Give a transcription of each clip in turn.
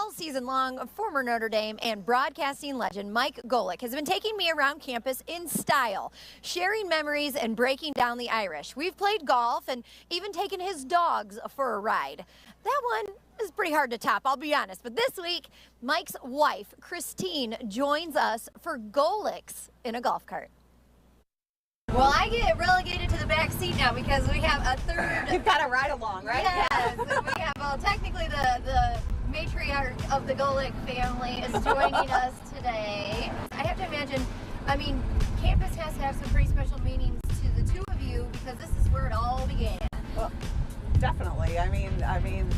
All season long, former Notre Dame and broadcasting legend Mike Golic has been taking me around campus in style, sharing memories and breaking down the Irish. We've played golf and even taken his dogs for a ride. That one is pretty hard to top, I'll be honest. But this week, Mike's wife, Christine, joins us for Golics in a golf cart. Well, I get relegated to the back seat now because we have a third. You've got to ride along, right? Yes, and we have, well, technically the matriarch of the Golic family is joining us today. I have to imagine, I mean, campus has to have some pretty special meanings to the two of you because this is where it all began. Well, definitely. I mean,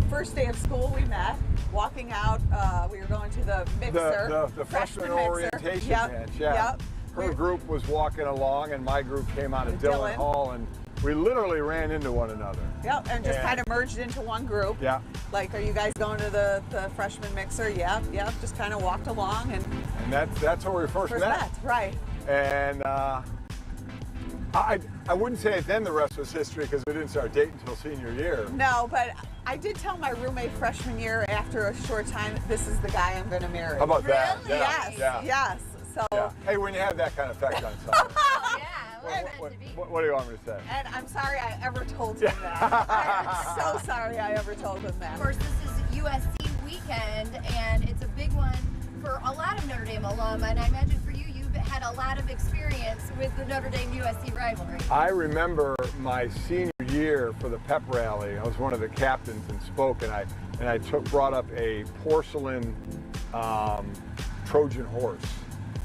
first day of school we met, walking out, we were going to the mixer. The freshman orientation match, Yep. Her group was walking along and my group came out of Dillon Hall and we literally ran into one another. Yep, and just kind of merged into one group. Yeah. Like, are you guys going to the freshman mixer? Yep, just kind of walked along and that's where we first met. Right. And I wouldn't say then the rest was history because we didn't start dating until senior year. No, but I did tell my roommate freshman year after a short time, this is the guy I'm going to marry. How about that? Really? Yes. So. Yeah. Hey, when you have that kind of effect on someone. What do you want me to say? And I'm sorry I ever told him that. I'm so sorry I ever told him that. Of course, this is USC weekend, and it's a big one for a lot of Notre Dame alum, and I imagine for you, you've had a lot of experience with the Notre Dame-USC rivalry. I remember my senior year for the pep rally. I was one of the captains and spoke, and I brought up a porcelain Trojan horse.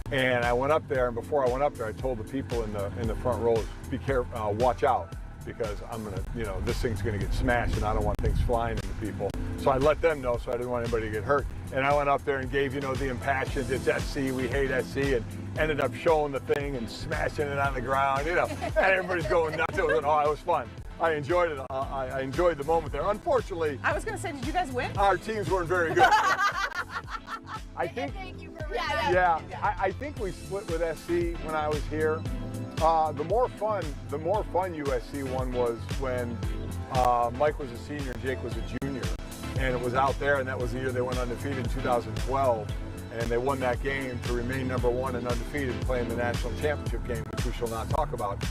And I went up there, and before I went up there, I told the people in the front rows, be careful, watch out, because I'm gonna, this thing's gonna get smashed, and I don't want things flying into people. So I let them know, so I didn't want anybody to get hurt. And I went up there and gave, the impassioned, it's SC, we hate SC, and ended up showing the thing and smashing it on the ground, and everybody's going nuts. It was fun. I enjoyed it. I enjoyed the moment there. Unfortunately, I was going to say, did you guys win? Our teams weren't very good. I think. Thank you for I think we split with SC when I was here. The more fun USC one was when Mike was a senior and Jake was a junior, and it was out there, and that was the year they went undefeated in 2012, and they won that game to remain #1 and undefeated, playing the national championship game, which we shall not talk about.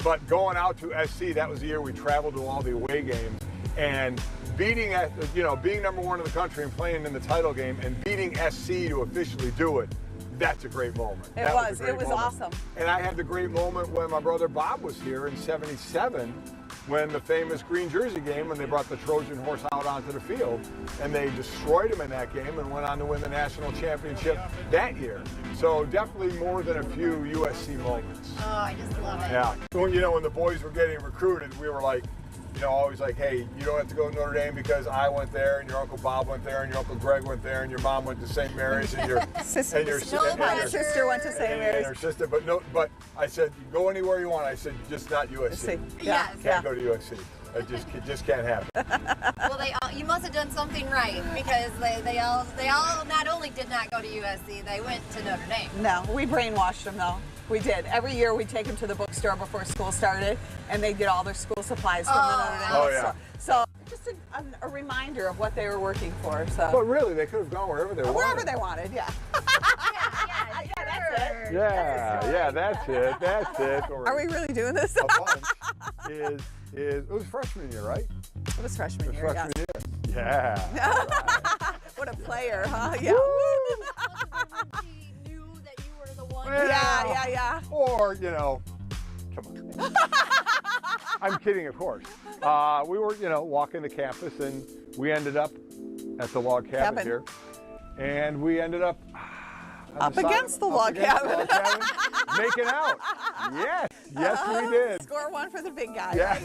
But going out to SC, that was the year we traveled to all the away games, and being #1 in the country and playing in the title game and beating SC to officially do it, that's a great moment. It was awesome. And I had the great moment when my brother Bob was here in '77, when the famous green jersey game, when they brought the Trojan horse out onto the field, and they destroyed him in that game and went on to win the national championship that year. So definitely more than a few USC moments. Oh, I just love it. Yeah. When the boys were getting recruited, we were like, always like, hey, you don't have to go to Notre Dame because I went there, and your Uncle Bob went there, and your Uncle Greg went there, and your mom went to St. Mary's, and your sister went to St. Mary's. And her sister, but I said, go anywhere you want. I said, just not USC. Yes. Can't go to USC. It just can't happen. Well, you must have done something right because they all not only did not go to USC, they went to Notre Dame. No, we brainwashed them though. We did. Every year we'd take them to the bookstore before school started, and they'd get all their school supplies from the Notre Dame. Oh, yeah. So just a reminder of what they were working for. So. But really, they could have gone wherever they wanted. Wherever they wanted, yeah. That's it. Are we really doing this? A bunch it was freshman year, right? It was freshman year, freshman year. Yeah. Right. What a player, huh? Yeah. She knew that you were the one. Yeah. Or, come on. I'm kidding, of course. We were, walking the campus, and we ended up at the log cabin here. And we ended up up against the log cabin. Making out. Yes, we did. Score one for the big guy. Yeah.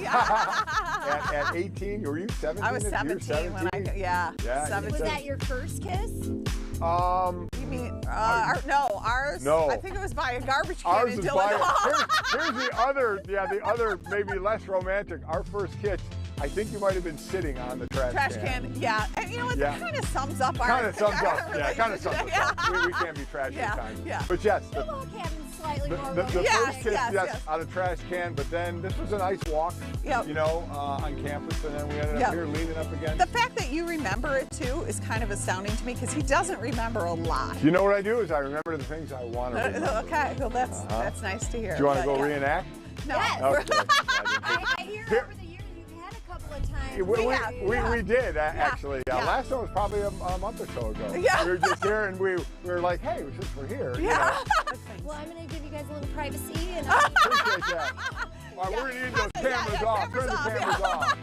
At 18, were you 17? I was 17 when yeah. 17. Was that your first kiss? You mean, ours? No. I think it was by a garbage can ours in was Dillon Hall. Here's the other maybe less romantic. Our first kiss, I think you might have been sitting on the trash can. Yeah. And you know what? That kind of sums up our relationship. Yeah. We can't be trashy at times. Yeah. But yes. The log cabin's slightly more the romantic. first kiss, yes. on a trash can, but then this was a nice walk, Yep. you know, on campus, and then we ended Yep. up here leaning up against. The fact that you remember it too is kind of astounding to me because he doesn't remember a lot. You know what I do is I remember the things I want to remember. Okay, well that's nice to hear. Do you want to But, go yeah. reenact? No. Yes. Okay. I hear over the years you've had a couple of times. We did actually. Yeah. Last one was probably a month or so ago. Yeah. We were just here and we were like, hey, since we're here, Yeah. Well, I'm going to give you guys a little privacy. And appreciate that. All right, we're going to need those cameras off. Turn the cameras off.